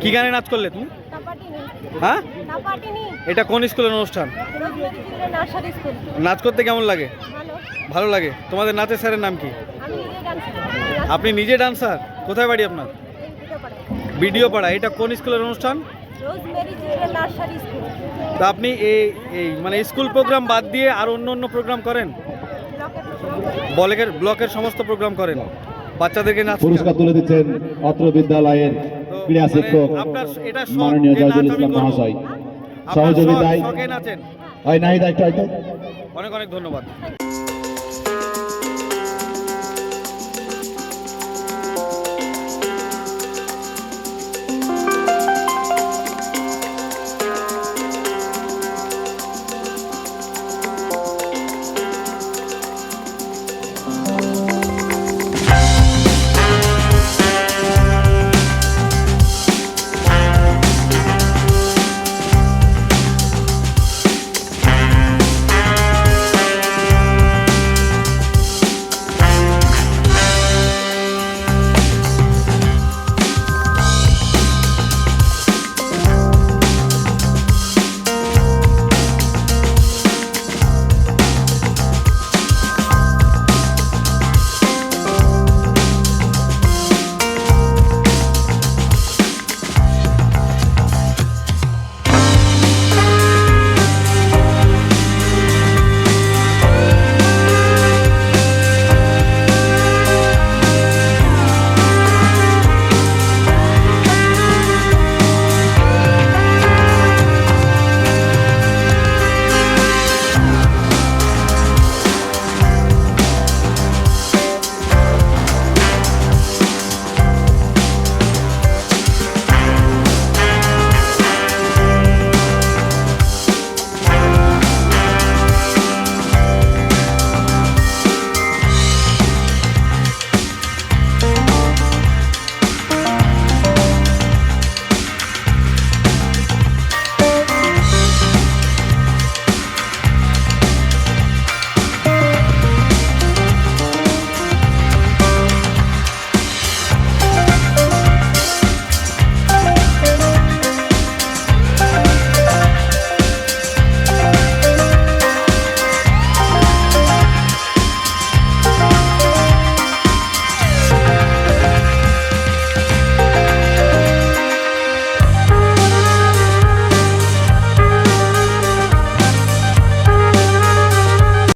কি গানে নাচ করলে তুমি? হ্যাঁ, এটা কোন স্কুলের অনুষ্ঠান? নাচ করতে কেমন লাগে? ভালো লাগে। তোমাদের নাচের স্যারের নাম কি? আপনি নিজে ডান্সার? কোথায় বাড়ি আপনার? ভিডিও পাড়া। এটা কোন স্কুলের অনুষ্ঠান? তা আপনি এই মানে স্কুল প্রোগ্রাম বাদ দিয়ে আর অন্য প্রোগ্রাম করেন? ব্লকের সমস্ত প্রোগ্রাম করেন? বাচ্চাদেরকে নাচ পুরস্কার তুলে দিচ্ছেন অত্র বিদ্যালয়ের ক্রীড়া শিক্ষক মাননীয় জয়দুল ইসলাম মহাশয়। সহযোগিতায় নাচেন। হয় নাহিদা একটু অনেক অনেক ধন্যবাদ।